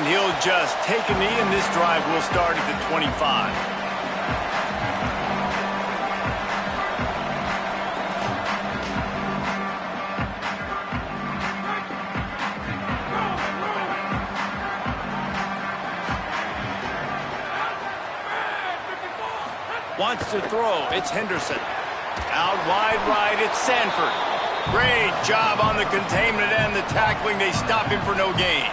And he'll just take a knee, and this drive will start at the 25. Wants to throw. It's Henderson. Out wide right, it's Sanford. Great job on the containment and the tackling. They stop him for no gain.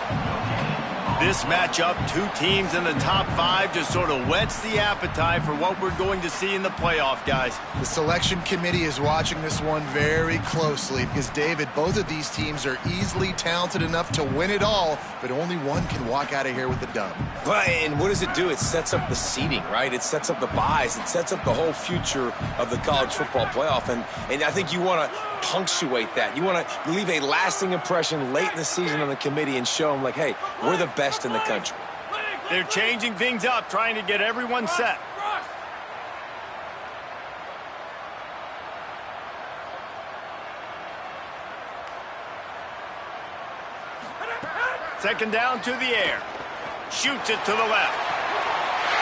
This matchup, two teams in the top 5, just sort of whets the appetite for what we're going to see in the playoff, guys. The selection committee is watching this one very closely because, David, both of these teams are easily talented enough to win it all, but only one can walk out of here with the dub. And what does it do? It sets up the seeding, right? It sets up the buys. It sets up the whole future of the college football playoff. And I think you want to punctuate that. You want to leave a lasting impression late in the season on the committee and show them, like, hey, we're the best in the country. They're changing things up, trying to get everyone set. Second down to the air. Shoots it to the left.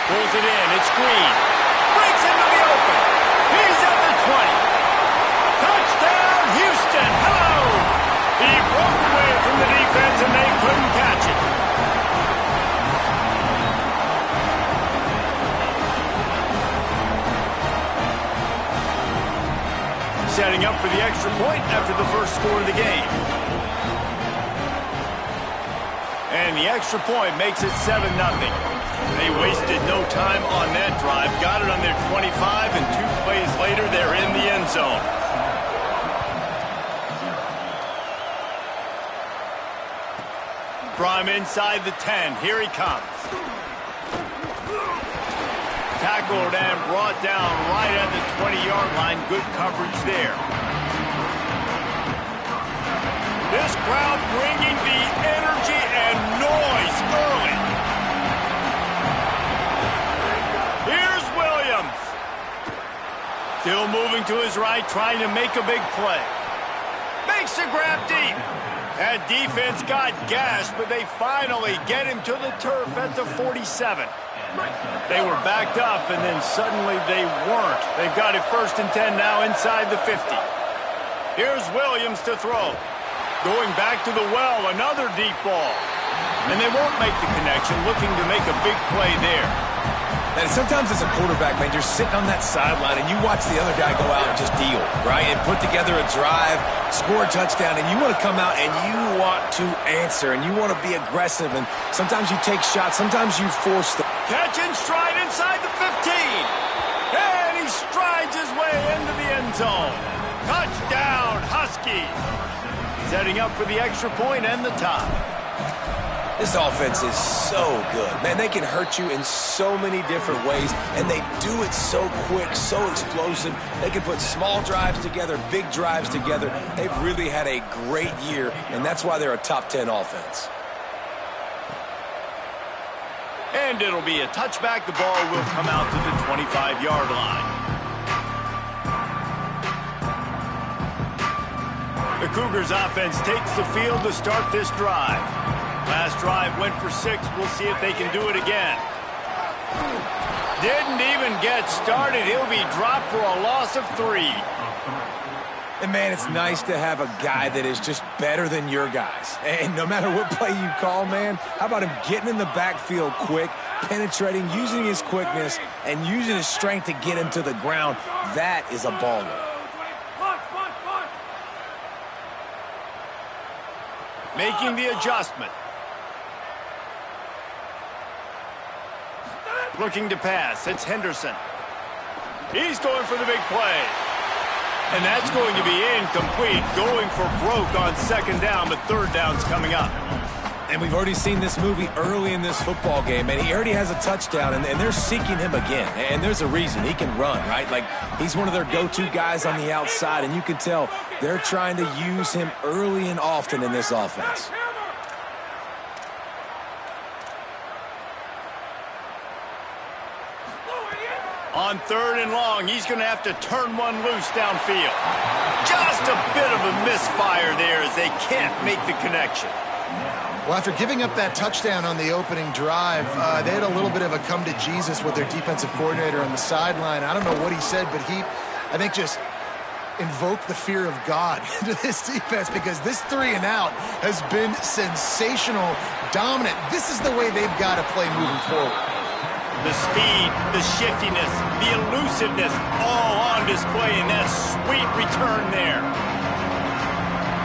Pulls it in. It's Green. Breaks into the open. He's at the 20. Touchdown, Houston. Hello. He broke away from the defense, and they couldn't catch it. Setting up for the extra point after the first score of the game. And the extra point makes it 7-0. They wasted no time on that drive. Got it on their 25, and 2 plays later, they're in the end zone. From inside the 10, here he comes. Tackled and brought down right at the 20-yard line. Good coverage there. This crowd bringing the energy and noise early. Here's Williams. Still moving to his right, trying to make a big play. Makes the grab deep. That defense got gashed, but they finally get him to the turf at the 47. They were backed up, and then suddenly they weren't. They've got it 1st and 10 now inside the 50. Here's Williams to throw. Going back to the well, another deep ball. And they won't make the connection, looking to make a big play there. And sometimes as a quarterback, man, you're sitting on that sideline and you watch the other guy go out and just deal, right? And put together a drive, score a touchdown, and you want to come out and you want to answer and you want to be aggressive. And sometimes you take shots, sometimes you force the catch and stride inside the 15. And he strides his way into the end zone. Touchdown, Huskies. Setting up for the extra point and the tie. This offense is so good. Man, they can hurt you in so many different ways, and they do it so quick, so explosive. They can put small drives together, big drives together. They've really had a great year, and that's why they're a top 10 offense. And it'll be a touchback. The ball will come out to the 25-yard line. The Cougars offense takes the field to start this drive. Last drive went for 6. We'll see if they can do it again. Didn't even get started. He'll be dropped for a loss of 3. And, man, it's nice to have a guy that is just better than your guys. And no matter what play you call, man, how about him getting in the backfield quick, penetrating, using his quickness, and using his strength to get him to the ground? That is a baller. Making the adjustment. Looking to pass. It's Henderson. He's going for the big play. And that's going to be incomplete. Going for broke on 2nd down, but 3rd down's coming up. And we've already seen this movie early in this football game, and he already has a touchdown, and they're seeking him again. And there's a reason. He can run, right? Like, he's one of their go-to guys on the outside, and you can tell they're trying to use him early and often in this offense. On 3rd and long, he's going to have to turn one loose downfield. Just a bit of a misfire there as they can't make the connection. Well, after giving up that touchdown on the opening drive, they had a little bit of a come to Jesus with their defensive coordinator on the sideline. I don't know what he said, but he, I think, just invoked the fear of God into this defense, because this 3 and out has been sensational, dominant. This is the way they've got to play moving forward. The speed, the shiftiness, the elusiveness, all on display in that sweet return there.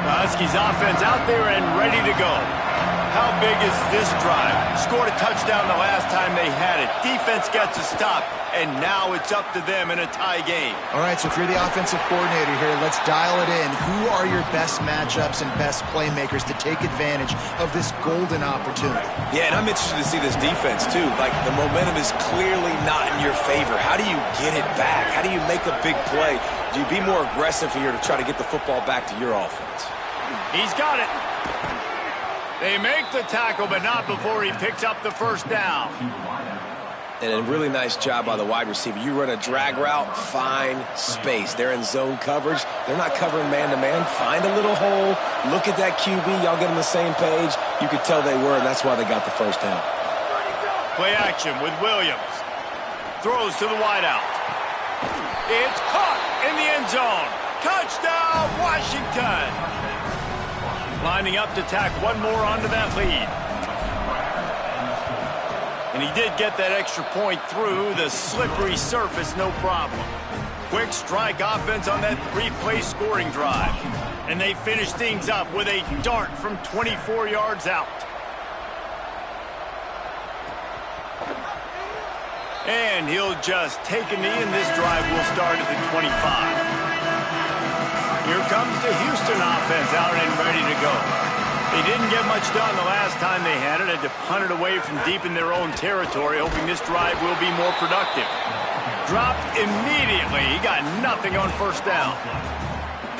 The Huskies offense out there and ready to go. How big is this drive? Scored a touchdown the last time they had it. Defense gets a stop, and now it's up to them in a tie game. All right, so if you're the offensive coordinator here, let's dial it in. Who are your best matchups and best playmakers to take advantage of this golden opportunity? Yeah, and I'm interested to see this defense, too. Like, the momentum is clearly not in your favor. How do you get it back? How do you make a big play? Do you be more aggressive here to try to get the football back to your offense? He's got it. They make the tackle, but not before he picks up the first down. And a really nice job by the wide receiver. You run a drag route, find space. They're in zone coverage. They're not covering man-to-man. Find a little hole. Look at that QB. Y'all get on the same page. You could tell they were, and that's why they got the first down. Play action with Williams. Throws to the wideout. It's caught in the end zone. Touchdown, Washington. Lining up to tack one more onto that lead. And he did get that extra point through the slippery surface, no problem. Quick strike offense on that 3-play scoring drive. And they finish things up with a dart from 24 yards out. And he'll just take a knee, and this drive will start at the 25. Here comes the Houston offense out and ready to go. They didn't get much done the last time they had it. Had to punt it away from deep in their own territory, hoping this drive will be more productive. Dropped immediately. He got nothing on first down.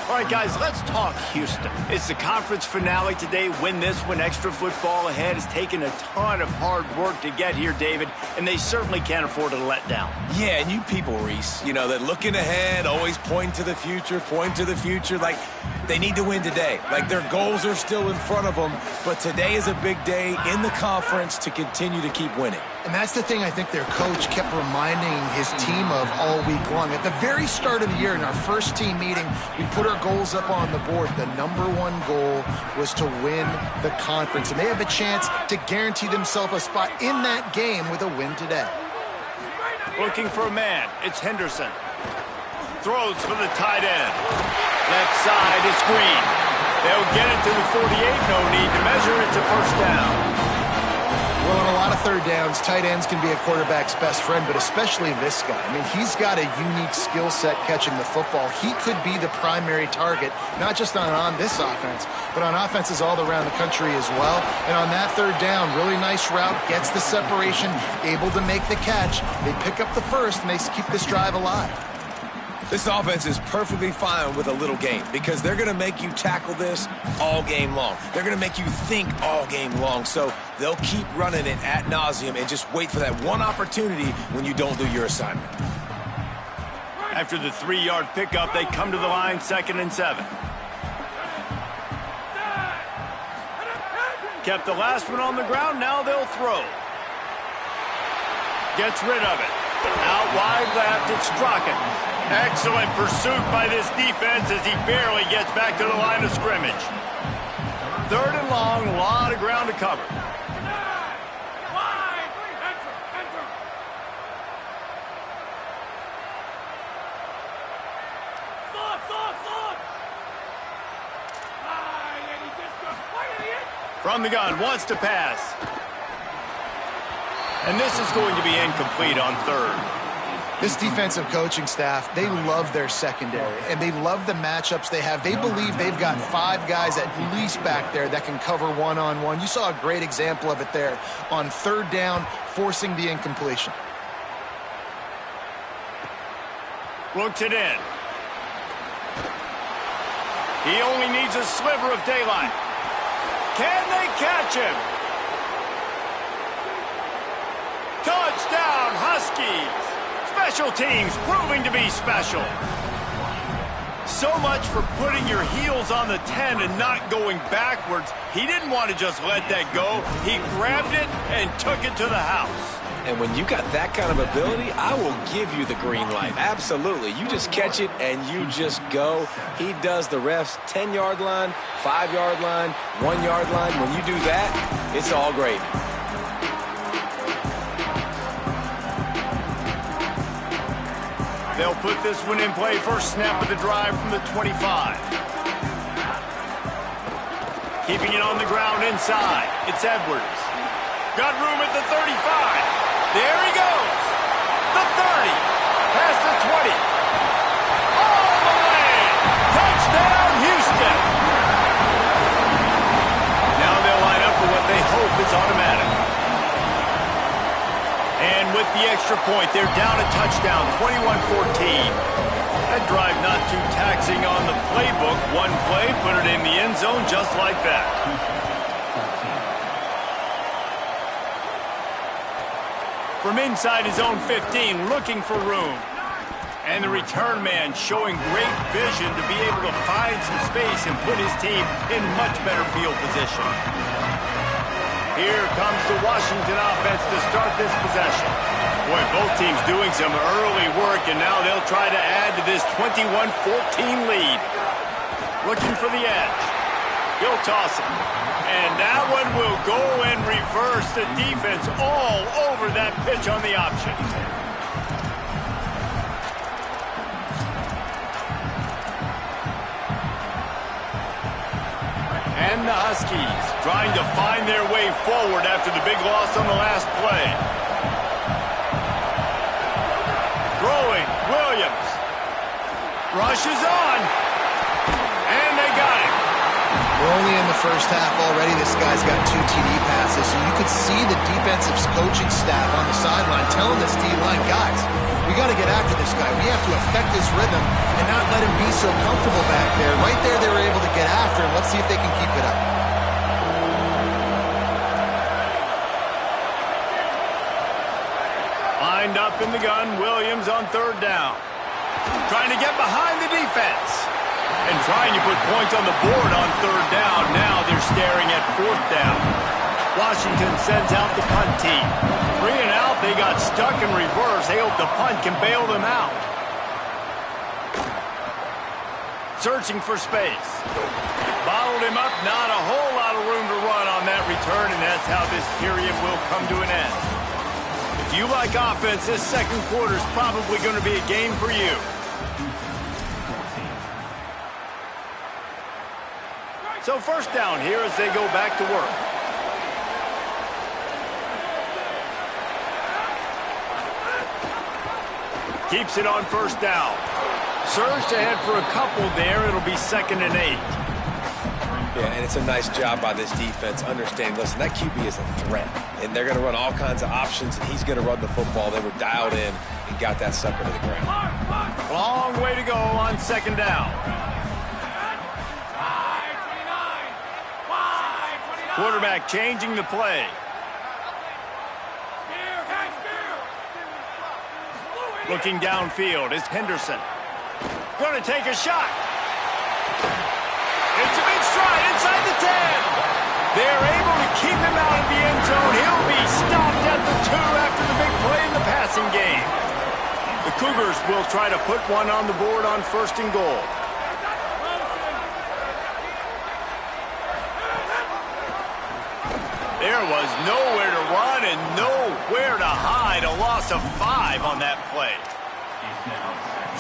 All right, guys, let's talk Houston. It's the conference finale today. Win this one. Extra football ahead. Has taken a ton of hard work to get here, David, and they certainly can't afford to let down. Yeah, and you people, Reese, you know, that looking ahead, always point to the future, like they need to win today. Like their goals are still in front of them, but today is a big day in the conference to continue to keep winning. And that's the thing I think their coach kept reminding his team of all week long. At the very start of the year, in our first team meeting, we put our goals up on the board. The #1 goal was to win the conference, and they have a chance to guarantee themselves a spot in that game with a win today. Looking for a man. It's Henderson. Throws for the tight end. Left side is Green. They'll get it to the 48. No need to measure. It's a first down. Well, on a lot of third downs, tight ends can be a quarterback's best friend, but especially this guy. I mean, he's got a unique skill set catching the football. He could be the primary target, not just on this offense, but on offenses all around the country as well. And on that third down, really nice route, gets the separation, able to make the catch. They pick up the first, and they keep this drive alive. This offense is perfectly fine with a little game because they're going to make you tackle this all game long. They're going to make you think all game long. So they'll keep running it ad nauseum and just wait for that one opportunity when you don't do your assignment. After the 3-yard pickup, they come to the line, 2nd and 7. Kept the last one on the ground, now they'll throw. Gets rid of it. Out wide left, it's Strachan. Excellent pursuit by this defense as he barely gets back to the line of scrimmage. 3rd and long, a lot of ground to cover. From the gun, wants to pass. And this is going to be incomplete on 3rd. This defensive coaching staff, they love their secondary, and they love the matchups they have. They believe they've got 5 guys at least back there that can cover one-on-one. You saw a great example of it there on 3rd down, forcing the incompletion. Looks it in. He only needs a sliver of daylight. Can they catch him? Touchdown, Huskies! Special teams proving to be special. So much for putting your heels on the 10 and not going backwards. He didn't want to just let that go. He grabbed it and took it to the house. And when you got that kind of ability, I will give you the green light. Absolutely. You just catch it and you just go. He does the ref's 10-yard line, 5-yard line, 1-yard line. When you do that, it's all great. They'll put this one in play. First snap of the drive from the 25. Keeping it on the ground inside. It's Edwards. Got room at the 35. There he goes. The 30. Past the 20. All the way. Touchdown, Houston. Now they'll line up for what they hope is automatic. And with the extra point, they're down a touchdown, 21-14. That drive not too taxing on the playbook. One play, put it in the end zone just like that. From inside his own 15, looking for room. And the return man showing great vision to be able to find some space and put his team in much better field position. Here comes the Washington offense to start this possession. Boy, both teams doing some early work, and now they'll try to add to this 21-14 lead. Looking for the edge. He'll toss it. And that one will go and reverse the defense all over that pitch on the option. And the Huskies trying to find their way forward after the big loss on the last play. Throwing, Williams. Rushes on. And they got it. We're only in the first half already. This guy's got 2 TD passes, so you could see the defensive coaching staff on the sideline telling this D-line, guys, we got to get after this guy. We have to affect his rhythm and not let him be so comfortable back there. Right there, they were able to get after him. Let's see if they can keep it up. Lined up in the gun, Williams on third down. Trying to get behind the defense. And trying to put points on the board on third down. Now they're staring at fourth down. Washington sends out the punt team. 3 and out, they got stuck in reverse. They hope the punt can bail them out. Searching for space. Bottled him up, not a whole lot of room to run on that return, and that's how this period will come to an end. If you like offense, this second quarter is probably going to be a game for you. So first down here as they go back to work. Keeps it on first down. Surged ahead for a couple there. It'll be 2nd and 8. Yeah, and it's a nice job by this defense understanding, listen, that QB is a threat, and they're going to run all kinds of options, and he's going to run the football. They were dialed in and got that sucker to the ground. Long way to go on 2nd down. Quarterback changing the play. Looking downfield is Henderson. Going to take a shot. It's a big stride inside the 10. They're able to keep him out of the end zone. He'll be stopped at the 2 after the big play in the passing game. The Cougars will try to put one on the board on 1st and goal. There was nowhere to run and nowhere to hide. A loss of 5 on that play.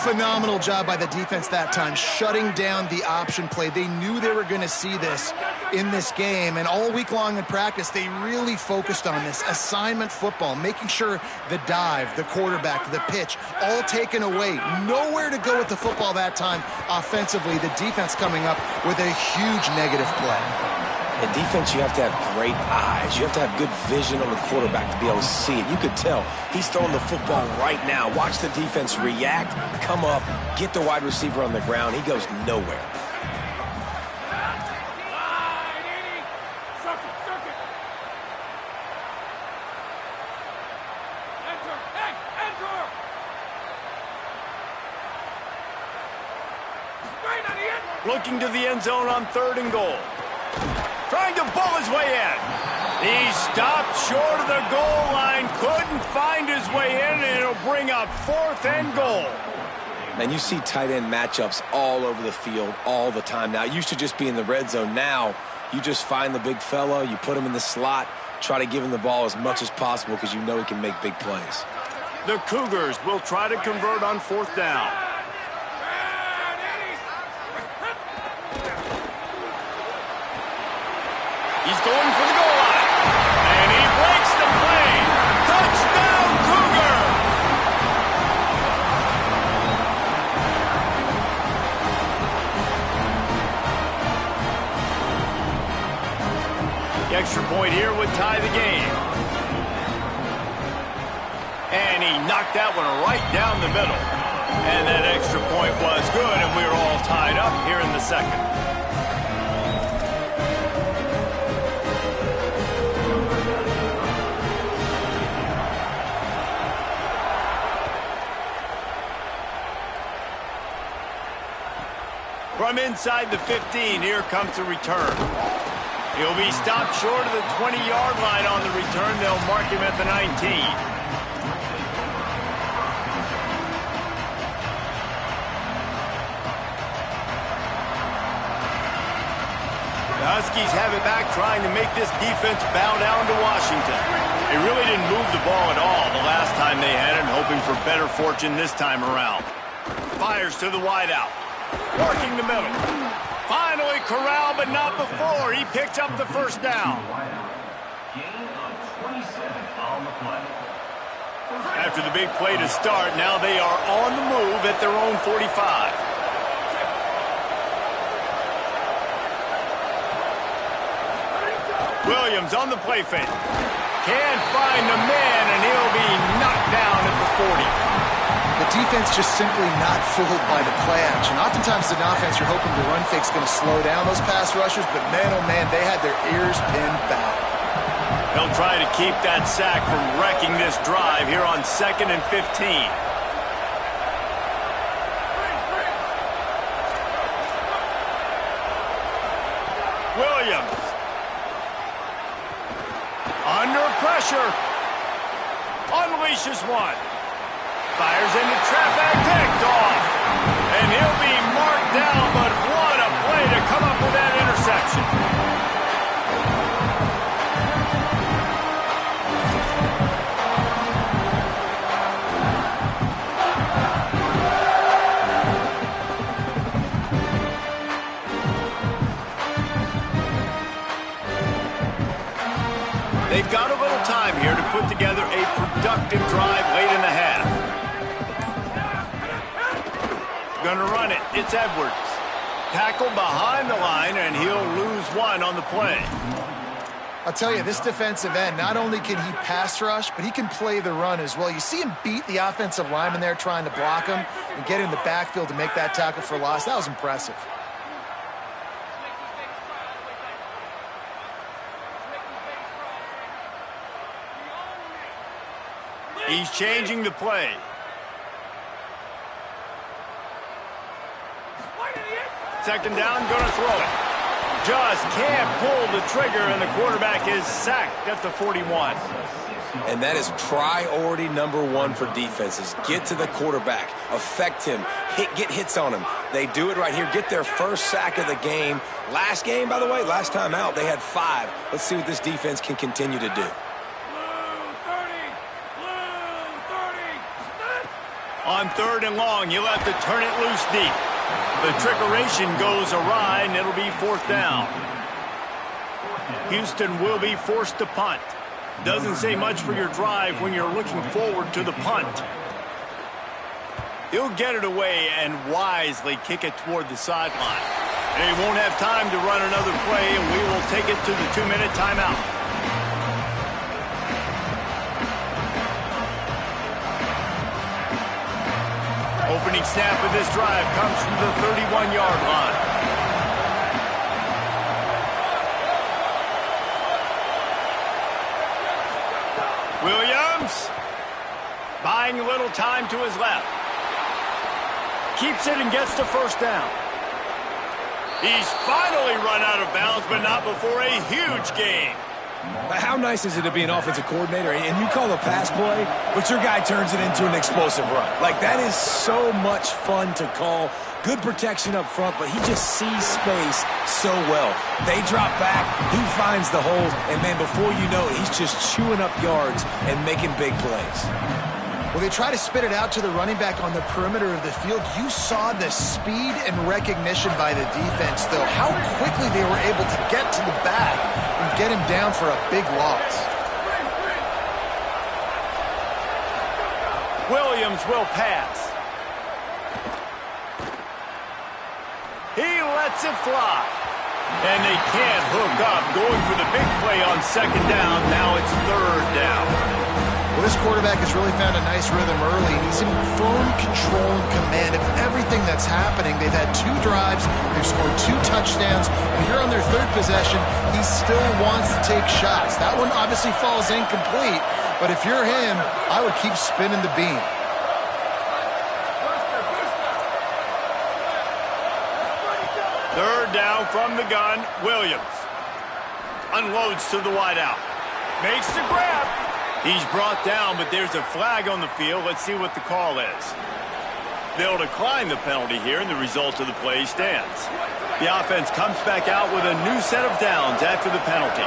Phenomenal job by the defense that time, shutting down the option play. They knew they were going to see this in this game, and all week long in practice, they really focused on this assignment football, making sure the dive, the quarterback, the pitch, all taken away. Nowhere to go with the football that time offensively. The defense coming up with a huge negative play. In defense, you have to have great eyes. You have to have good vision on the quarterback to be able to see it. You could tell he's throwing the football right now. Watch the defense react, come up, get the wide receiver on the ground. He goes nowhere. Looking to the end zone on 3rd and goal. Trying to bull his way in. He stopped short of the goal line. Couldn't find his way in, and it'll bring up 4th and goal. And you see tight end matchups all over the field all the time now. It used to just be in the red zone. Now you just find the big fella, you put him in the slot, try to give him the ball as much as possible because you know he can make big plays. The Cougars will try to convert on 4th down. He's going for the goal line. And he breaks the play. Touchdown, Cougar! The extra point here would tie the game. And he knocked that one right down the middle. And that extra point was good, and we were all tied up here in the second. From inside the 15, here comes the return. He'll be stopped short of the 20-yard line on the return. They'll mark him at the 19. The Huskies have it back, trying to make this defense bow down to Washington. They really didn't move the ball at all the last time they had it, hoping for better fortune this time around. Fires to the wideout. Working the middle. Finally corralled, but not before. He picks up the 1st down. Gain of 27 on the play. After the big play to start, now they are on the move at their own 45. Williams on the play fake. Can't find the man, and he'll be knocked down at the 40. The defense just simply not fooled by the play action. Oftentimes, as an offense, you're hoping the run fake's going to slow down those pass rushers, but man, oh man, they had their ears pinned back. He'll try to keep that sack from wrecking this drive here on 2nd and 15. Williams. Under pressure. Unleashes one. Fires into traffic, picked off. And he'll be marked down, but what a play to come up with that interception. They've got a little time here to put together a productive drive late in the half. Gonna run it. It's Edwards. Tackled behind the line, and he'll lose one on the play. I'll tell you, this defensive end, not only can he pass rush, but he can play the run as well. You see him beat the offensive lineman there trying to block him and get in the backfield to make that tackle for loss. That was impressive. He's changing the play. Second down, gonna throw it. Just can't pull the trigger, and the quarterback is sacked at the 41. And that is priority number 1 for defenses. Get to the quarterback, affect him, get hits on him. They do it right here, get their first sack of the game. Last game, by the way, last time out, they had 5. Let's see what this defense can continue to do. On 3rd and long, you'll have to turn it loose deep. The trickeration goes awry, and it'll be 4th down. Houston will be forced to punt. Doesn't say much for your drive when you're looking forward to the punt. He'll get it away and wisely kick it toward the sideline. They won't have time to run another play, and we will take it to the 2-minute timeout. Opening snap of this drive comes from the 31-yard line. Williams, buying a little time to his left. Keeps it and gets the 1st down. He's finally run out of bounds, but not before a huge gain. How nice is it to be an offensive coordinator and you call a pass play, but your guy turns it into an explosive run? Like, that is so much fun to call. Good protection up front, but he just sees space so well. They drop back, he finds the holes, and man, before you know it, he's just chewing up yards and making big plays. Well, they try to spit it out to the running back on the perimeter of the field. You saw the speed and recognition by the defense, though. How quickly they were able to get to the back and get him down for a big loss. Williams will pass. He lets it fly. And they can't hook up, going for the big play on second down. Now it's third down. Well, this quarterback has really found a nice rhythm early. He's in firm control and command of everything that's happening. They've had 2 drives. They've scored 2 touchdowns. And here on their 3rd possession, he still wants to take shots. That one obviously falls incomplete. But if you're him, I would keep spinning the beam. Third down from the gun. Williams unloads to the wideout. Makes the grab. He's brought down, but there's a flag on the field. Let's see what the call is. They'll decline the penalty here, and the result of the play stands. The offense comes back out with a new set of downs after the penalty.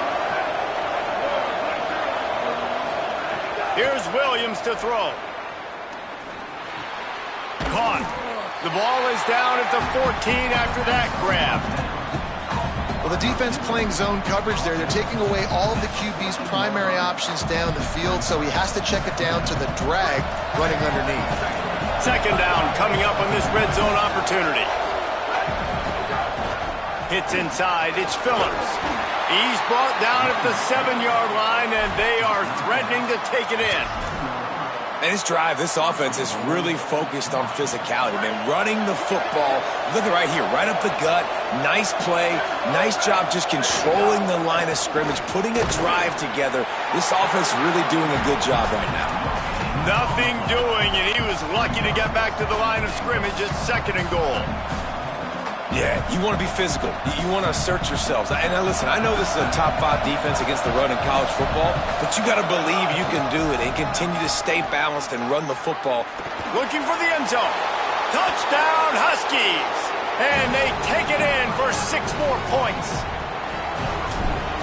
Here's Williams to throw. Caught. The ball is down at the 14 after that grab. Well, the defense playing zone coverage there. They're taking away all of the QB's primary options down the field, so he has to check it down to the drag running underneath. Second down coming up on this red zone opportunity. Hits inside. It's Phillips. He's brought down at the 7-yard line, and they are threatening to take it in. And this drive, this offense is really focused on physicality, man. Running the football, look at right here, right up the gut. Nice play, nice job just controlling the line of scrimmage, putting a drive together. This offense really doing a good job right now. Nothing doing, and he was lucky to get back to the line of scrimmage at 2nd and goal. Yeah, you want to be physical. You want to assert yourselves. And now listen, I know this is a top 5 defense against the run in college football, but you got to believe you can do it and continue to stay balanced and run the football. Looking for the end zone. Touchdown, Huskies! And they take it in for 6 more points.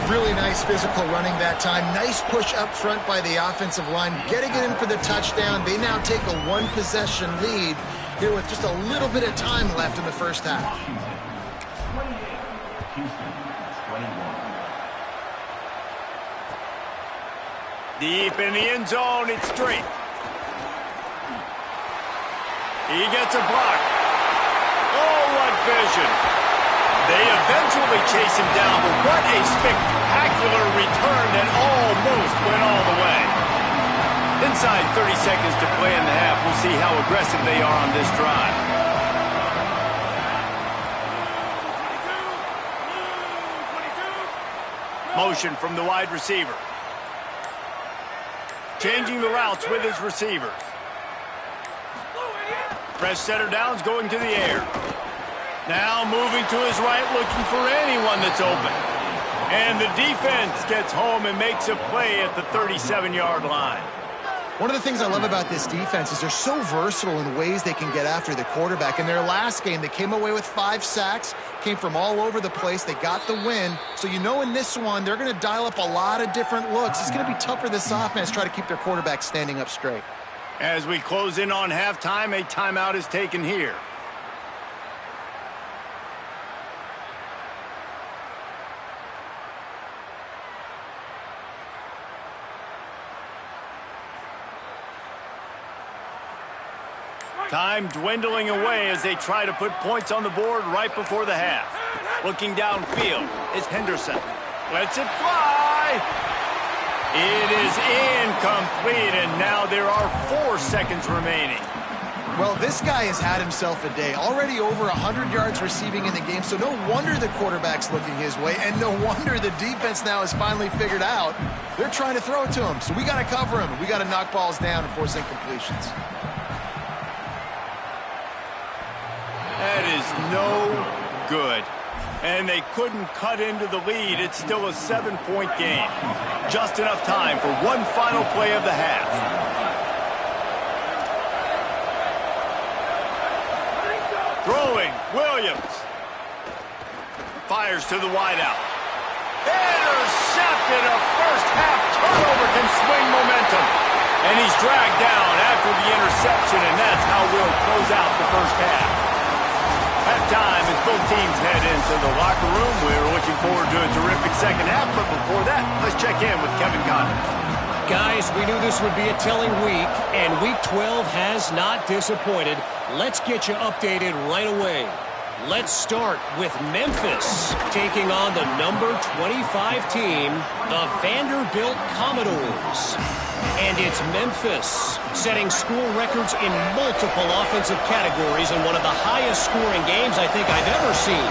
Really nice physical running that time. Nice push up front by the offensive line. Getting it in for the touchdown. They now take a 1-possession lead here with just a little bit of time left in the first half. Deep in the end zone, it's Drake. He gets a block. Oh, what vision. They eventually chase him down, but what a spectacular return that almost went all the way. Inside 30 seconds to play in the half. We'll see how aggressive they are on this drive. Motion from the wide receiver. Changing the routes with his receivers. Press center downs going to the air. Now moving to his right, looking for anyone that's open. And the defense gets home and makes a play at the 37-yard line. One of the things I love about this defense is they're so versatile in ways they can get after the quarterback. In their last game, they came away with 5 sacks, came from all over the place. They got the win. So you know in this one, they're going to dial up a lot of different looks. It's going to be tough for this offense to try to keep their quarterback standing up straight. As we close in on halftime, a timeout is taken here. Time dwindling away as they try to put points on the board right before the half. Looking downfield is Henderson. Lets it fly. It is incomplete, and now there are 4 seconds remaining. Well, this guy has had himself a day. Already over 100 yards receiving in the game, so no wonder the quarterback's looking his way, and no wonder the defense now has finally figured out they're trying to throw it to him. So we got to cover him. We got to knock balls down and force incompletions. That is no good. And they couldn't cut into the lead. It's still a 7-point game. Just enough time for one final play of the half. Throwing, Williams. Fires to the wideout. Intercepted. A first-half turnover can swing momentum. And he's dragged down after the interception, and that's how we'll close out the first half. Halftime as both teams head into the locker room. We're looking forward to a terrific second half, but before that, let's check in with Kevin Connors. Guys, we knew this would be a telling week, and Week 12 has not disappointed. Let's get you updated right away. Let's start with Memphis taking on the number 25 team, the Vanderbilt Commodores. And it's Memphis setting school records in multiple offensive categories in one of the highest scoring games I think I've ever seen.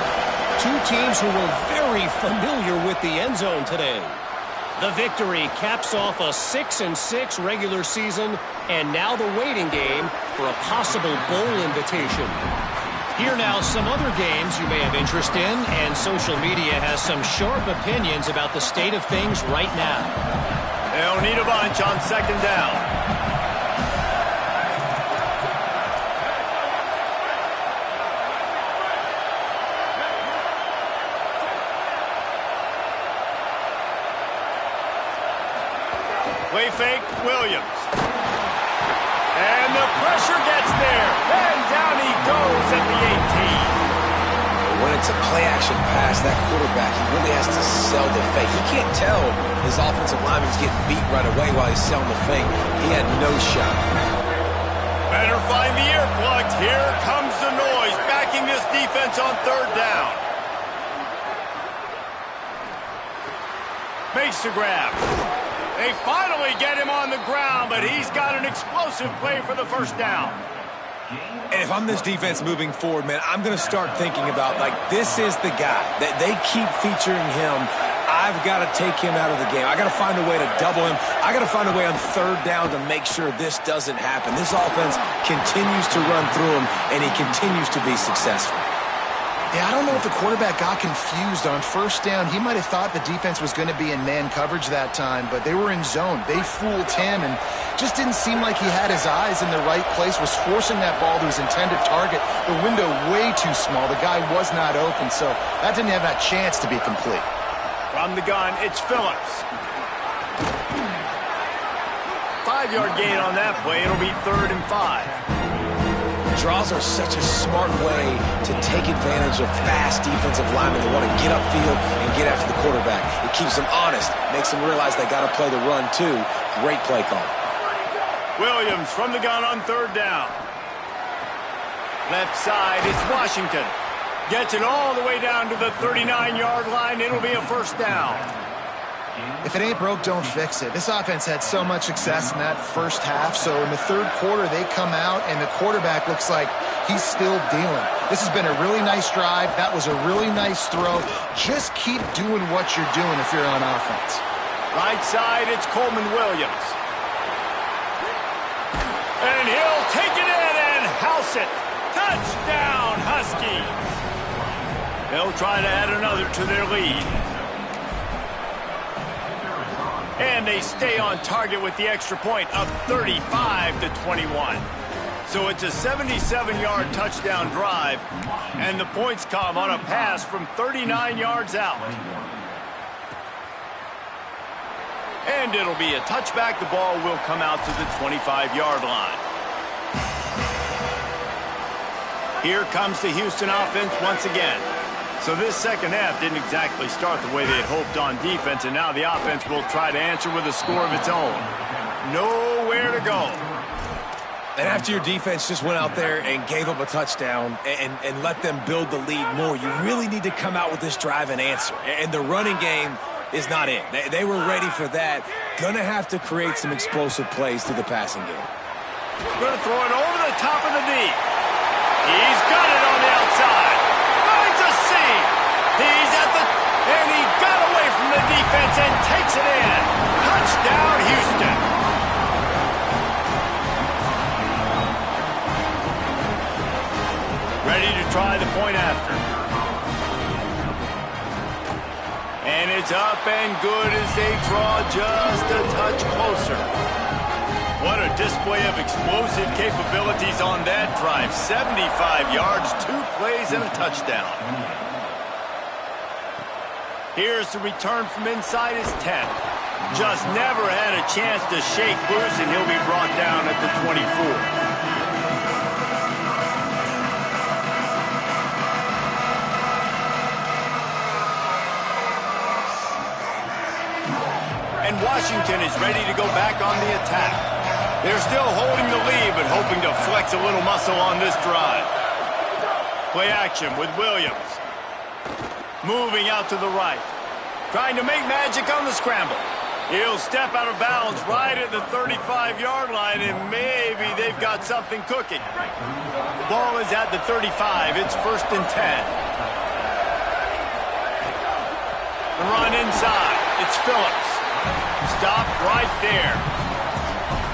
Two teams who were very familiar with the end zone today. The victory caps off a 6-6 regular season, and now the waiting game for a possible bowl invitation. Here now some other games you may have interest in, and social media has some sharp opinions about the state of things right now. They'll need a bunch on second down. Play fake, Williams. And the pressure gets there. And down he goes at the 18. When it's a play-action pass, that quarterback, he really has to sell the fake. He can't tell his offensive lineman's getting beat right away while he's selling the fake. He had no shot. Better find the earplugs. Here comes the noise, backing this defense on third down. Makes the grab. They finally get him on the ground, but he's got an explosive play for the first down. And if I'm this defense moving forward, man, I'm going to start thinking about, like, this is the guy. That they keep featuring him. I've got to take him out of the game. I got to find a way to double him. I got to find a way on third down to make sure this doesn't happen. This offense continues to run through him, and he continues to be successful. Yeah, I don't know if the quarterback got confused on first down. He might have thought the defense was going to be in man coverage that time, but they were in zone. They fooled him and just didn't seem like he had his eyes in the right place, was forcing that ball to his intended target. The window way too small. The guy was not open, so that didn't have that chance to be complete. From the gun, it's Phillips. 5-yard gain on that play. It'll be 3rd and 5. Draws are such a smart way to take advantage of fast defensive linemen that want to get upfield and get after the quarterback. It keeps them honest, makes them realize they got to play the run too. Great play call. Williams from the gun on third down. Left side, it's Washington. Gets it all the way down to the 39-yard line. It'll be a first down. If it ain't broke, don't fix it. This offense had so much success in that first half, so in the third quarter, they come out, and the quarterback looks like he's still dealing. This has been a really nice drive. That was a really nice throw. Just keep doing what you're doing if you're on offense. Right side, it's Coleman Williams. And he'll take it in and house it. Touchdown, Husky. They'll try to add another to their lead. And they stay on target with the extra point of 35-21. So it's a 77-yard touchdown drive, and the points come on a pass from 39 yards out. And it'll be a touchback. The ball will come out to the 25-yard line. Here comes the Houston offense once again. So this second half didn't exactly start the way they had hoped on defense, and now the offense will try to answer with a score of its own. Nowhere to go. And after your defense just went out there and gave up a touchdown and let them build the lead more, you really need to come out with this drive and answer. And the running game is not it. They were ready for that. Gonna have to create some explosive plays through the passing game. Gonna throw it over the top of the D. He's got it on the outside. Finds a seam. He's at the... And he got away from the defense and takes it in. Touchdown, Houston. Ready to try the point after. And it's up and good as they draw just a touch closer. What a display of explosive capabilities on that drive. 75 yards, 2 plays, and a touchdown. Here's the return from inside his 10. Just never had a chance to shake loose, and he'll be brought down at the 24. And Washington is ready to go back on the attack. They're still holding the lead, but hoping to flex a little muscle on this drive. Play action with Williams. Moving out to the right. Trying to make magic on the scramble. He'll step out of bounds right at the 35-yard line, and maybe they've got something cooking. The ball is at the 35. It's 1st and 10. The run inside. It's Phillips. Stopped right there.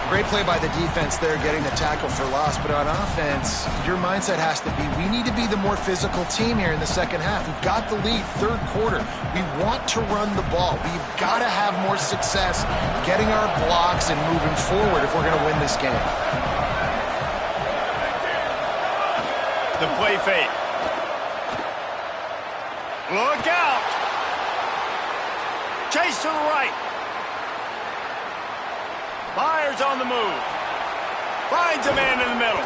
Great play by the defense there, getting the tackle for loss. But on offense, your mindset has to be, we need to be the more physical team here in the second half. We've got the lead, 3rd quarter. We want to run the ball. We've got to have more success getting our blocks and moving forward if we're going to win this game. The play fake. Look out! Chase to the right. Myers on the move. Finds a man in the middle.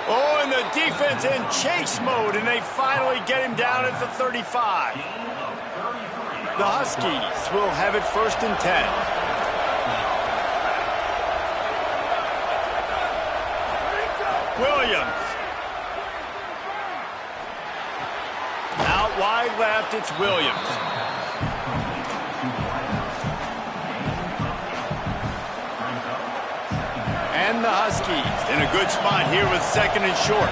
Oh, and the defense in chase mode, and they finally get him down at the 35. The Huskies will have it 1st and 10. Williams. Out wide left, it's Williams. And the Huskies in a good spot here with 2nd and short.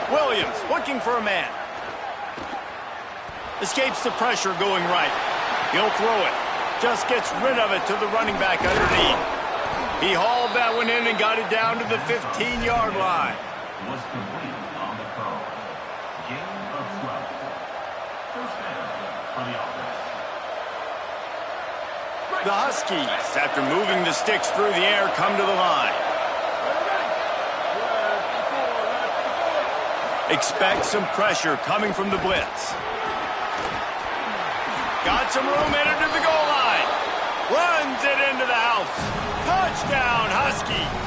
Williams looking for a man. Escapes the pressure going right. He'll throw it. Just gets rid of it to the running back underneath. He hauled that one in and got it down to the 15-yard line. Was complete on the throw. Gain of 12. First down for the offense. The Huskies, after moving the sticks through the air, come to the line. Expect some pressure coming from the blitz. Got some room headed to the goal line. Runs it into the house. Touchdown, Huskies.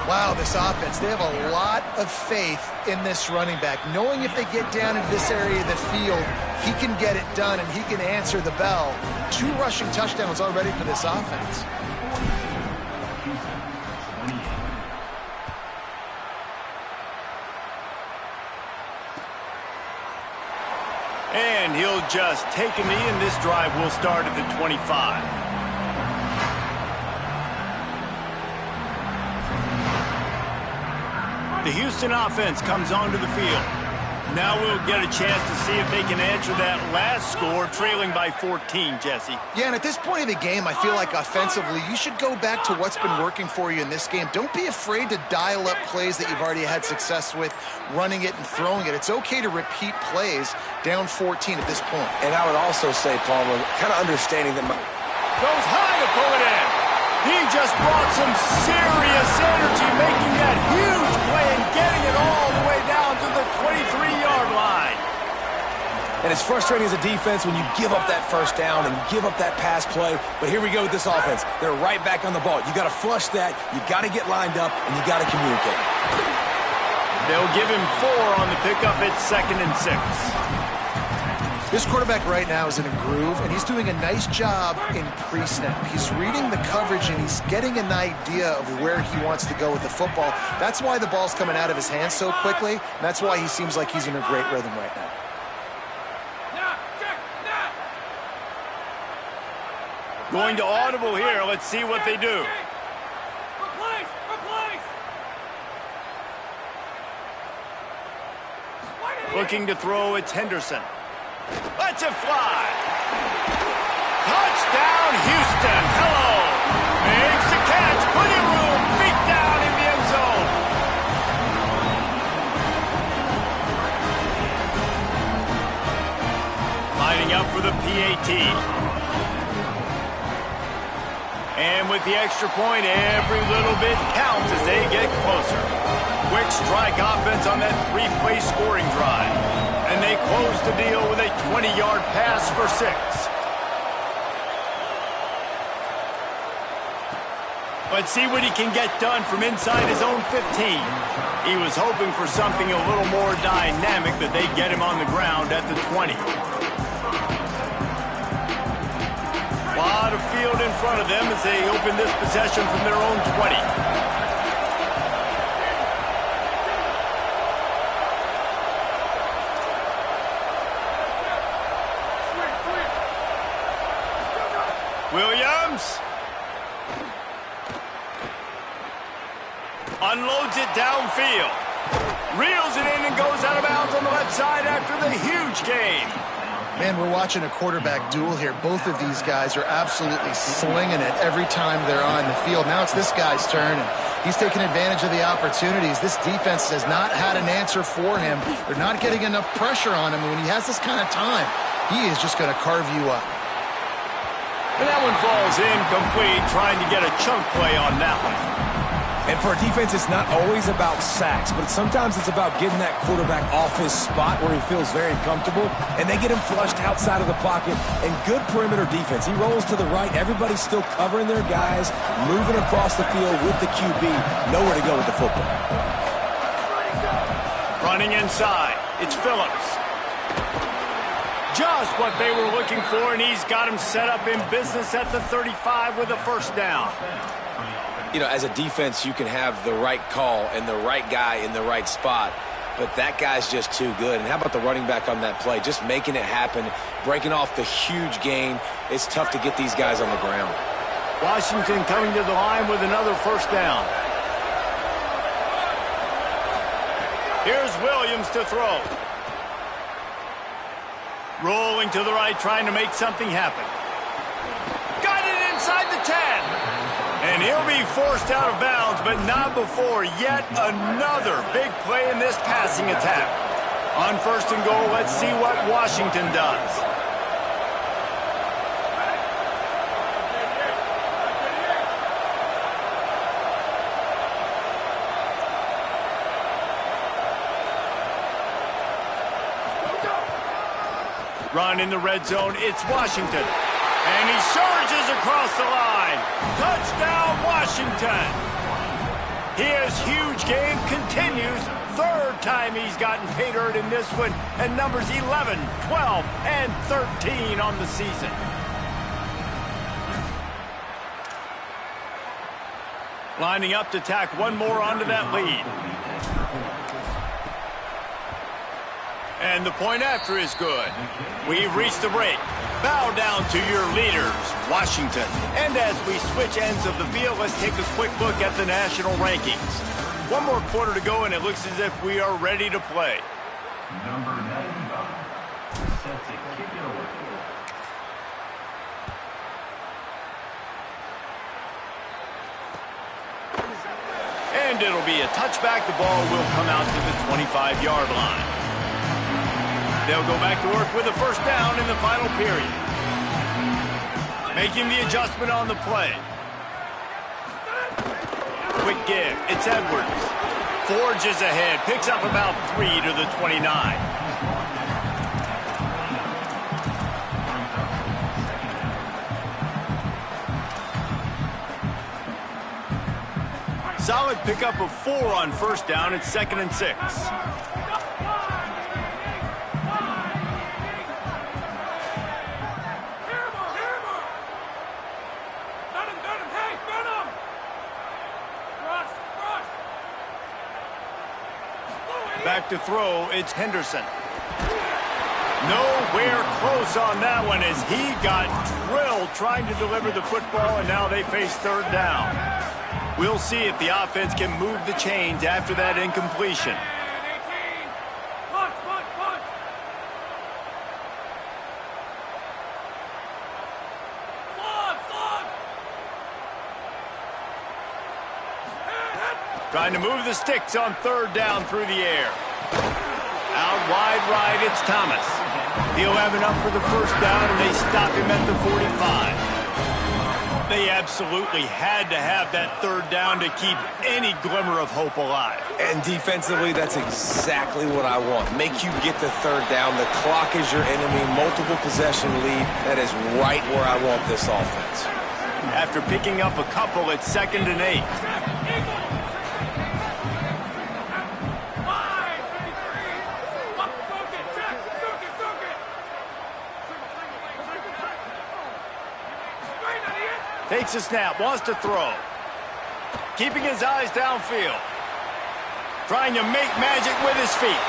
Wow, this offense, they have a lot of faith in this running back. Knowing if they get down into this area of the field, he can get it done and he can answer the bell. 2 rushing touchdowns already for this offense. And he'll just take a knee, and this drive will start at the 25. The Houston offense comes onto the field. Now we'll get a chance to see if they can answer that last score, trailing by 14, Jesse. Yeah, and at this point of the game, I feel like offensively, you should go back to what's been working for you in this game. Don't be afraid to dial up plays that you've already had success with, running it and throwing it. It's okay to repeat plays down 14 at this point. And I would also say, Palmer, kind of understanding that Goes high to pull it in. He just brought some serious energy, making that huge play and getting it all the way down to the 23-yard line. And it's frustrating as a defense when you give up that first down and give up that pass play. But here we go with this offense. They're right back on the ball. You got to flush that. You got to get lined up, and you got to communicate. They'll give him 4 on the pickup. It's 2nd and 6. This quarterback right now is in a groove, and he's doing a nice job in pre-snap. He's reading the coverage, and he's getting an idea of where he wants to go with the football. That's why the ball's coming out of his hands so quickly, and that's why he seems like he's in a great rhythm right now. Going to audible here. Let's see what they do. Looking to throw, it's Henderson. Let's it fly. Touchdown, Houston. Hello. Makes the catch. Plenty of room. Feet down in the end zone. up for the PAT. And with the extra point, every little bit counts as they get closer. Quick strike offense on that three-play scoring drive. And they close the deal with a 20-yard pass for 6. Let's see what he can get done from inside his own 15. He was hoping for something a little more dynamic, that they'd get him on the ground at the 20. A lot of field in front of them as they open this possession from their own 20. Williams unloads it downfield. Reels it in and goes out of bounds on the left side after the huge gain. Man, we're watching a quarterback duel here. Both of these guys are absolutely slinging it every time they're on the field. Now it's this guy's turn, and he's taking advantage of the opportunities. This defense has not had an answer for him. They're not getting enough pressure on him, and when he has this kind of time, he is just going to carve you up. And that one falls incomplete, trying to get a chunk play on that one. And for a defense, it's not always about sacks, but sometimes it's about getting that quarterback off his spot where he feels very comfortable, and they get him flushed outside of the pocket. And good perimeter defense. He rolls to the right. Everybody's still covering their guys, moving across the field with the QB. Nowhere to go with the football. Running inside, it's Phillips. Just what they were looking for, and he's got him set up in business at the 35 with a first down. You know, as a defense, you can have the right call and the right guy in the right spot, but that guy's just too good. And how about the running back on that play? Just making it happen, breaking off the huge gain. It's tough to get these guys on the ground. Washington coming to the line with another first down. Here's Williams to throw. Rolling to the right, trying to make something happen. Got it inside the 10. And he'll be forced out of bounds, but not before yet another big play in this passing attack. On first and goal, let's see what Washington does. Run in the red zone, it's Washington. And he surges across the line. Touchdown, Washington. His huge game continues. Third time he's gotten pay dirt in this one. And numbers 11, 12, and 13 on the season. Lining up to tack one more onto that lead. And the point after is good. We've reached the break. Bow down to your leaders, Washington. And as we switch ends of the field, let's take a quick look at the national rankings. One more quarter to go, and it looks as if we are ready to play. Number 95, set to kick it away. And it'll be a touchback. The ball will come out to the 25-yard line. They'll go back to work with a first down in the final period. Making the adjustment on the play. Quick give. It's Edwards. Forges ahead. Picks up about 3 to the 29. Solid pickup of 4 on first down. It's 2nd and 6. Back to throw, it's Henderson. Nowhere close on that one as he got drilled trying to deliver the football, and now they face third down. We'll see if the offense can move the chains after that incompletion. Trying to move the sticks on third down through the air. Out wide right, it's Thomas. He'll have enough for the first down, and they stop him at the 45. They absolutely had to have that third down to keep any glimmer of hope alive. And defensively, that's exactly what I want. Make you get the third down. The clock is your enemy. Multiple possession lead. That is right where I want this offense. After picking up a couple, it's 2nd and 8. Takes a snap, wants to throw. Keeping his eyes downfield. Trying to make magic with his feet.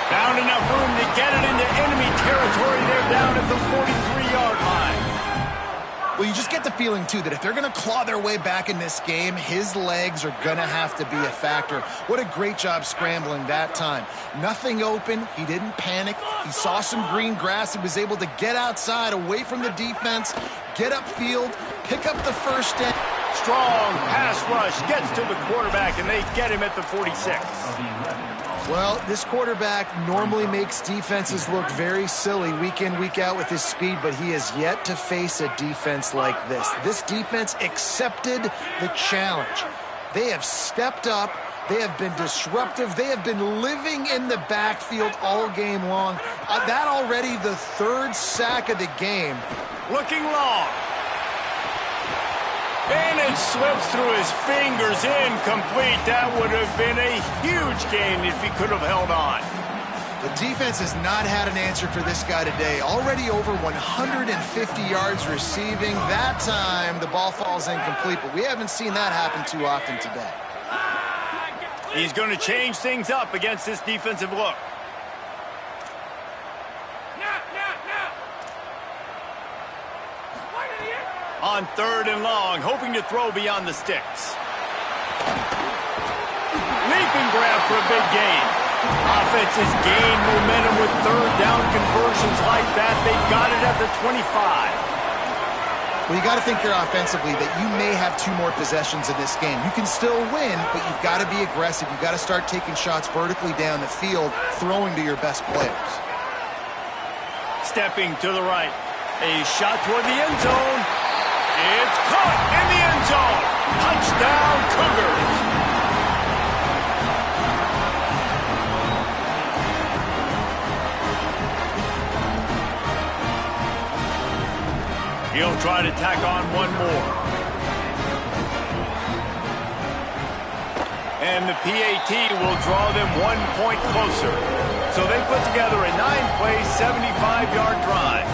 Found enough room to get it into enemy territory. They're down at the 43-yard line. Well, you just get the feeling, too, that if they're going to claw their way back in this game, his legs are going to have to be a factor. What a great job scrambling that time. Nothing open. He didn't panic. He saw some green grass. He was able to get outside, away from the defense, get upfield, pick up the first down. Strong pass rush gets to the quarterback, and they get him at the 46. Well, this quarterback normally makes defenses look very silly week in, week out with his speed, but he has yet to face a defense like this. This defense accepted the challenge. They have stepped up. They have been disruptive. They have been living in the backfield all game long. That already the 3rd sack of the game. Looking long. And it slips through his fingers, incomplete. That would have been a huge gain if he could have held on. The defense has not had an answer for this guy today. Already over 150 yards receiving. That time, the ball falls incomplete, but we haven't seen that happen too often today. He's going to change things up against this defensive look. On 3rd and long, hoping to throw beyond the sticks. Leap and grab for a big gain. Offense has gained momentum with 3rd down conversions like that. They got it at the 25. Well, you got to think here offensively that you may have 2 more possessions in this game. You can still win, but you've got to be aggressive. You've got to start taking shots vertically down the field, throwing to your best players. Stepping to the right. A shot toward the end zone. It's caught in the end zone. Touchdown, Cougars. He'll try to tack on one more. And the PAT will draw them 1 point closer. So they put together a 9-play, 75-yard drive.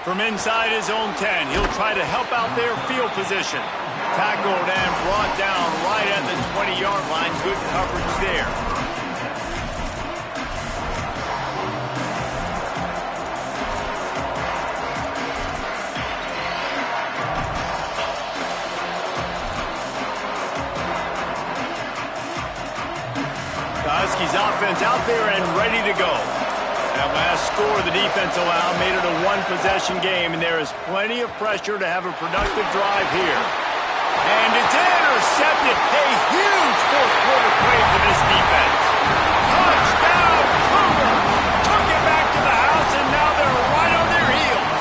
From inside his own 10, he'll try to help out their field position. Tackled and brought down right at the 20-yard line. Good coverage there. The Huskies offense out there and ready to go. That last score the defense allowed made it a 1-possession game, and there is plenty of pressure to have a productive drive here. And it's intercepted. A huge 4th-quarter play for this defense. Touchdown, Cougars! Took it back to the house, and now they're right on their heels.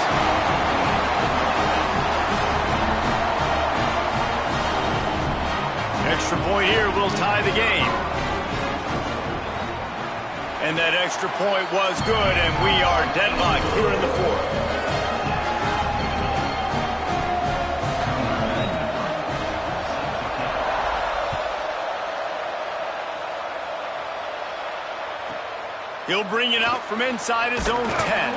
Extra point here will tie the game. And that extra point was good, and we are deadlocked here in the 4th. He'll bring it out from inside his own 10.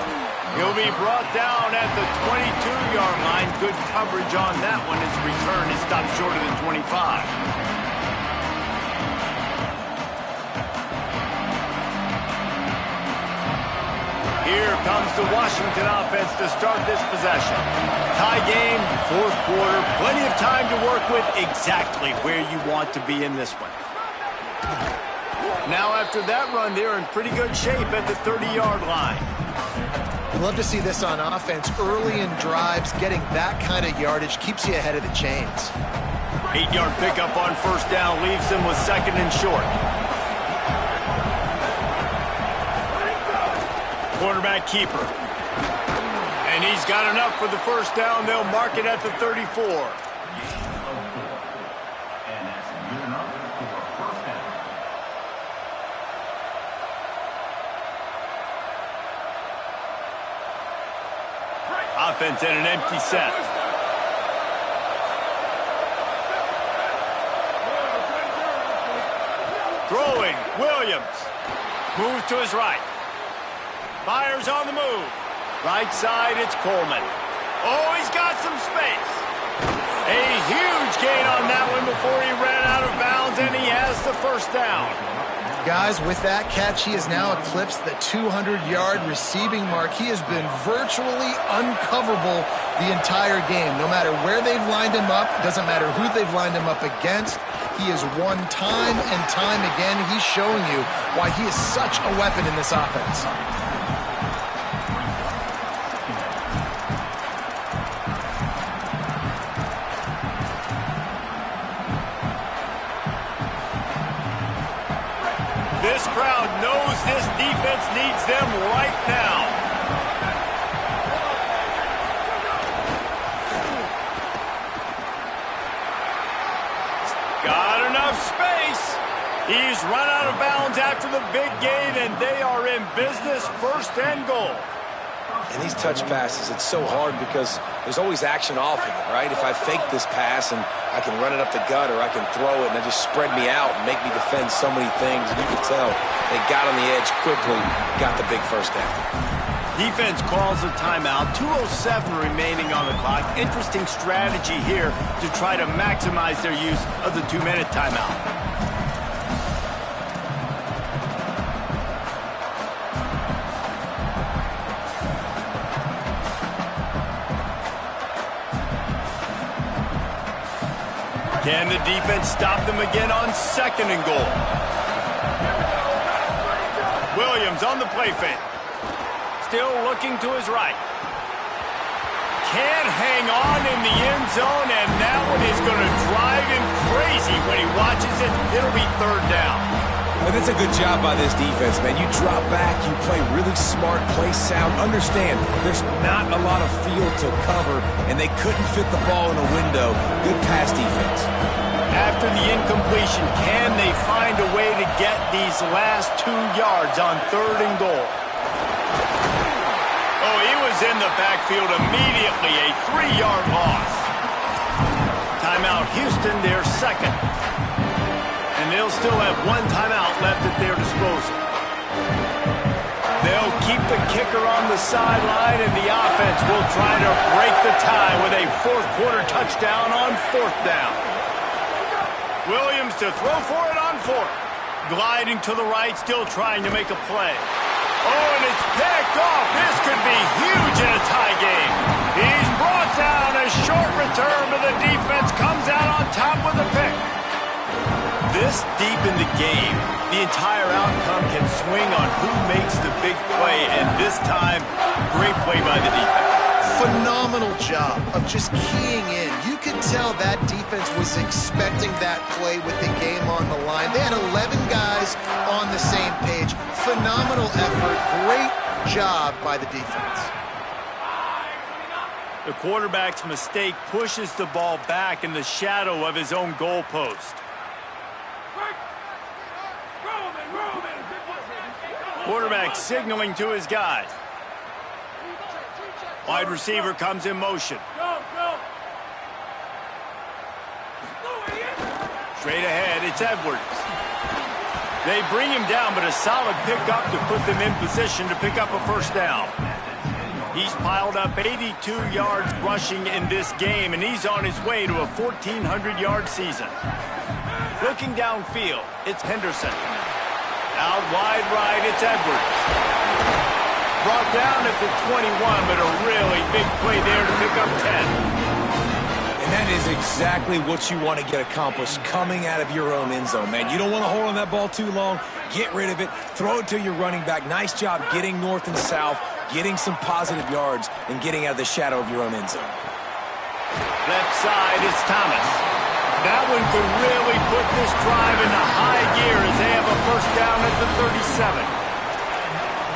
He'll be brought down at the 22-yard line. Good coverage on that one. His return is stopped short of the 25. Here comes the Washington offense to start this possession. Tie game, 4th quarter, plenty of time to work with, exactly where you want to be in this one. Now after that run, they're in pretty good shape at the 30-yard line. You love to see this on offense. Early in drives, getting that kind of yardage keeps you ahead of the chains. 8-yard pickup on first down leaves them with second and short. Quarterback keeper. And he's got enough for the first down. They'll mark it at the 34. Offense in an empty set. Throwing, Williams. Moves to his right. Fires on the move. Right side, it's Coleman. Oh, he's got some space. A huge gain on that one before he ran out of bounds, and he has the first down. Guys, with that catch, he has now eclipsed the 200-yard receiving mark. He has been virtually uncoverable the entire game. No matter where they've lined him up, doesn't matter who they've lined him up against, he has won time and time again. He's showing you why he is such a weapon in this offense. This crowd knows this defense needs them right now. Got enough space. He's run out of bounds after the big gain, and they are in business, first and goal. And these touch passes, it's so hard because there's always action off of it, right? If I fake this pass and I can run it up the gut, or I can throw it and it just spread me out and make me defend so many things. And you can tell they got on the edge quickly, got the big first down. Defense calls a timeout. 2:07 remaining on the clock. Interesting strategy here to try to maximize their use of the 2-minute timeout. Can the defense stop them again on second and goal? Williams on the play fake. Still looking to his right. Can't hang on in the end zone, and that one is going to drive him crazy when he watches it. It'll be third down. Well, that's a good job by this defense, man. You drop back, you play really smart, play sound. Understand, there's not a lot of field to cover, and they couldn't fit the ball in a window. Good pass defense. After the incompletion, can they find a way to get these last 2 yards on third and goal? Oh, he was in the backfield immediately, a 3-yard loss. Timeout Houston, their second. And they'll still have 1 timeout left at their disposal. They'll keep the kicker on the sideline, and the offense will try to break the tie with a fourth-quarter touchdown on fourth down. Williams to throw for it on fourth. Gliding to the right, still trying to make a play. Oh, and it's picked off. This could be huge in a tie game. He's brought down. A short return, but the defense comes out on top with a pick. This deep in the game, the entire outcome can swing on who makes the big play, and this time, great play by the defense. Phenomenal job of just keying in. You could tell that defense was expecting that play with the game on the line. They had 11 guys on the same page. Phenomenal effort. Great job by the defense. The quarterback's mistake pushes the ball back in the shadow of his own goalpost. Quarterback signaling to his guys. Wide receiver comes in motion. Straight ahead, it's Edwards. They bring him down, but a solid pickup to put them in position to pick up a first down. He's piled up 82 yards rushing in this game, and he's on his way to a 1,400-yard season. Looking downfield, it's Henderson. Out wide right, it's Edwards. Brought down at the 21, but a really big play there to pick up 10. And that is exactly what you want to get accomplished coming out of your own end zone, man. You don't want to hold on that ball too long. Get rid of it. Throw it to your running back. Nice job getting north and south, getting some positive yards and getting out of the shadow of your own end zone. Left side is Thomas. That one could really put this drive into high gear as they have a first down at the 37.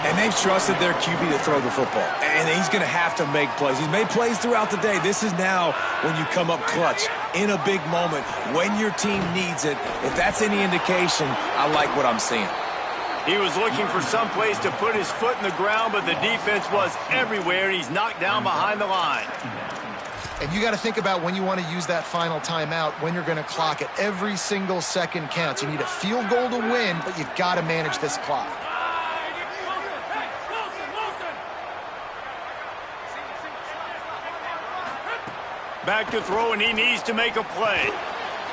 And they've trusted their QB to throw the football. And he's going to have to make plays. He's made plays throughout the day. This is now when you come up clutch in a big moment when your team needs it. If that's any indication, I like what I'm seeing. He was looking for some place to put his foot in the ground, but the defense was everywhere, and he's knocked down behind the line. And you got to think about when you want to use that final timeout, when you're going to clock it. Every single second counts. You need a field goal to win, but you've got to manage this clock. Back to throw, and he needs to make a play.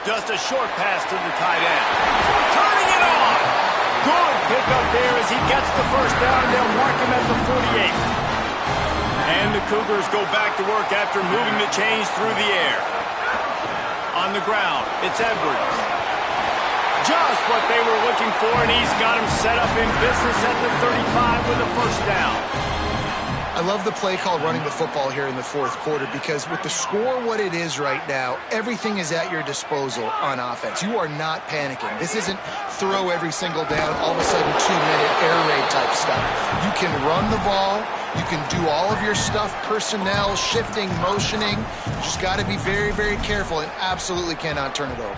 Just a short pass to the tight end. Turning it on! Good pickup there as he gets the first down. They'll mark him at the 48. And the Cougars go back to work after moving the chains through the air. On the ground, it's Edwards. Just what they were looking for, and he's got him set up in business at the 35 with a first down. I love the play call running the football here in the fourth quarter because with the score what it is right now, everything is at your disposal on offense. You are not panicking. This isn't throw every single down, all of a sudden 2-minute air raid type stuff. You can run the ball. You can do all of your stuff, personnel, shifting, motioning. You just got to be very, very careful and absolutely cannot turn it over.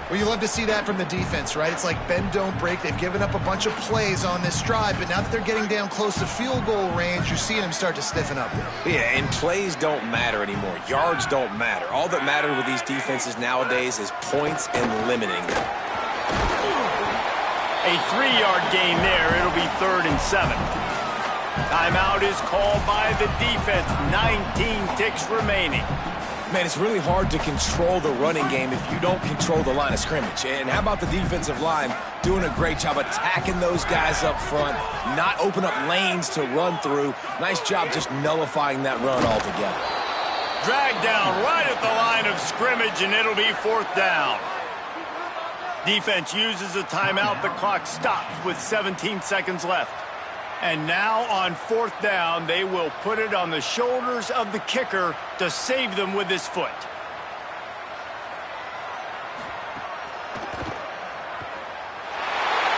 Well, you love to see that from the defense, right? It's like bend, don't break. They've given up a bunch of plays on this drive, but now that they're getting down close to field goal range, you're seeing them start to stiffen up. Yeah, and plays don't matter anymore. Yards don't matter. All that matters with these defenses nowadays is points and limiting them. A 3-yard gain there. It'll be 3rd and 7. Timeout is called by the defense. 19 ticks remaining. Man, it's really hard to control the running game if you don't control the line of scrimmage. And how about the defensive line doing a great job attacking those guys up front, not open up lanes to run through. Nice job just nullifying that run altogether. Dragged down right at the line of scrimmage, and it'll be 4th down. Defense uses a timeout. The clock stops with 17 seconds left. And now on 4th down, they will put it on the shoulders of the kicker to save them with his foot.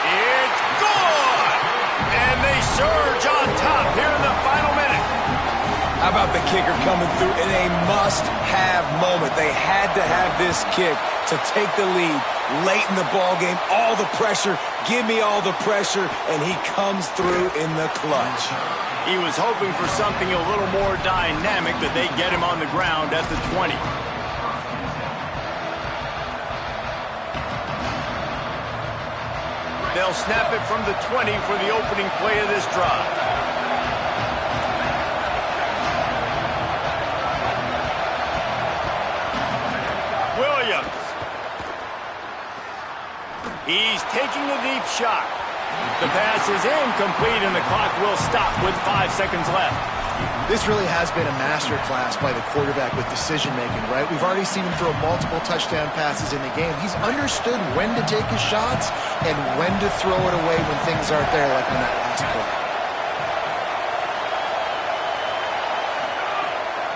It's gone! And they surge on top here in the final minute. How about the kicker coming through in a must-have moment? They had to have this kick to take the lead late in the ball game. All the pressure, give me all the pressure, and he comes through in the clutch. He was hoping for something a little more dynamic, that they get him on the ground at the 20. They'll snap it from the 20 for the opening play of this drive. He's taking a deep shot. The pass is incomplete, and the clock will stop with 5 seconds left. This really has been a masterclass by the quarterback with decision-making, right? We've already seen him throw multiple touchdown passes in the game. He's understood when to take his shots and when to throw it away when things aren't there, like on that last play.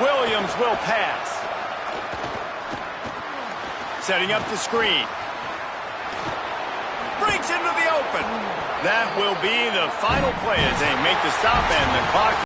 Williams will pass. Setting up the screen. Breaks into the open. That will be the final play as they make the stop, and the clock